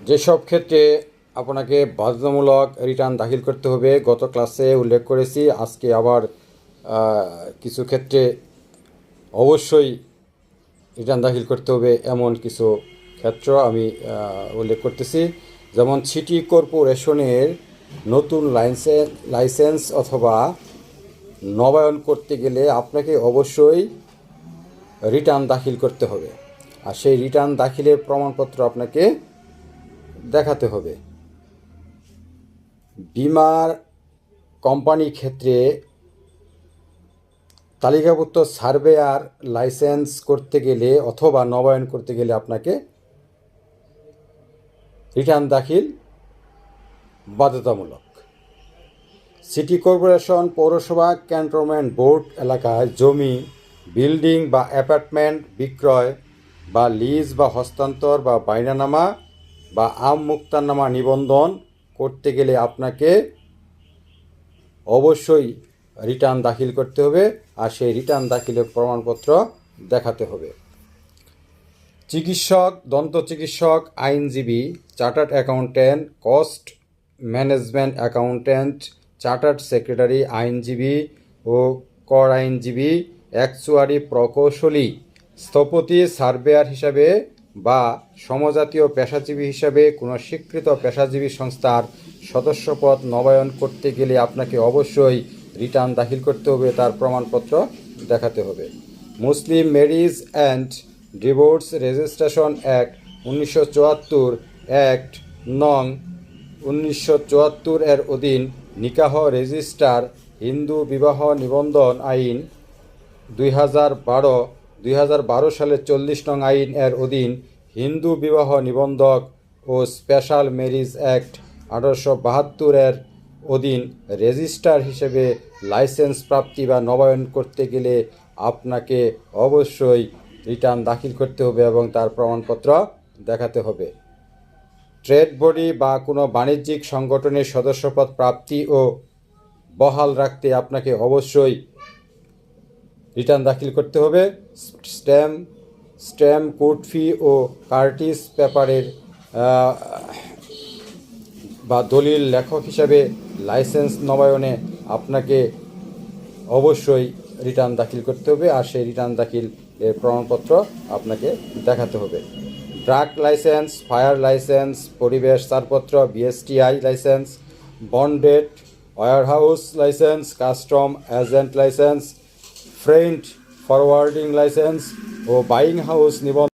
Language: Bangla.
যেসব ক্ষেত্রে আপনাকে বাধ্যতামূলক রিটার্ন দাখিল করতে হবে গত ক্লাসে উল্লেখ করেছি। আজকে আবার কিছু ক্ষেত্রে অবশ্যই রিটার্ন দাখিল করতে হবে এমন কিছু ক্ষেত্র আমি উল্লেখ করতেছি। যেমন সিটি কর্পোরেশনের নতুন লাইসেন্স অথবা নবায়ন করতে গেলে আপনাকে অবশ্যই রিটার্ন দাখিল করতে হবে, আর সেই রিটার্ন দাখিলের প্রমাণপত্র আপনাকে দেখাতে হবে। বিমার কোম্পানি ক্ষেত্রে তালিকাভুক্ত সার্ভেয়ার লাইসেন্স করতে গেলে অথবা নবায়ন করতে গেলে আপনাকে রিটার্ন দাখিল বাধ্যতামূলক। সিটি কর্পোরেশন, পৌরসভা, ক্যান্টনমেন্ট বোর্ড এলাকায় জমি, বিল্ডিং বা অ্যাপার্টমেন্ট বিক্রয় বা লিজ বা হস্তান্তর বা বাইনানামা বা মুক্তারনামা নিবন্ধন করতে গেলে আপনাকে অবশ্যই রিটার্ন দাখিল করতে হবে, আর সেই রিটার্ন দাখিলের প্রমাণপত্র দেখাতে হবে। চিকিৎসক, দন্ত চিকিৎসক, আইনজীবী, chartered accountant, cost management accountant, chartered secretary, আইনজীবী ও কর আইনজীবী, অ্যাকচুয়ারি, প্রকৌশলী, স্থপতি, সার্ভেয়ার হিসাবে বা সমজাতীয় পেশাজীবী হিসাবে কোনো স্বীকৃত পেশাজীবী সংস্থার সদস্যপদ নবায়ন করতে গেলে আপনাকে অবশ্যই রিটার্ন দাখিল করতে হবে, তার প্রমাণপত্র দেখাতে হবে। Muslim marriage and divorce registration act 1974 act নং 1974 এর অধীন নিকাহ রেজিস্টার, হিন্দু বিবাহ নিবন্ধন আইন 2012 সালের 40 নং আইন এর অধীন হিন্দু বিবাহ নিবন্ধক ও স্পেশাল ম্যারিজ অ্যাক্ট 1872 এর অধীন রেজিস্ট্রার হিসেবে লাইসেন্স প্রাপ্তি বা নবায়ন করতে গেলে আপনাকে অবশ্যই রিটার্ন দাখিল করতে হবে এবং তার প্রমাণপত্র দেখাতে হবে। ট্রেড বডি বা কোনো বাণিজ্যিক সংগঠনের সদস্যপদ প্রাপ্তি ও বহাল রাখতে আপনাকে অবশ্যই রিটার্ন দাখিল করতে হবে। স্ট্যাম্প, কোর্ট ফি ও কার্টিস পেপারের বা দলিল লেখক হিসাবে লাইসেন্স নবায়নে আপনাকে অবশ্যই রিটার্ন দাখিল করতে হবে, আর সেই রিটার্ন দাখিলের প্রমাণপত্র আপনাকে দেখাতে হবে। ড্রাগ লাইসেন্স, ফায়ার লাইসেন্স, পরিবেশ ছাড়পত্র, BSTI licence, bonded warehouse licence, custom agent licence, freight forwarding licence ও বাইং হাউস নিবন্ধন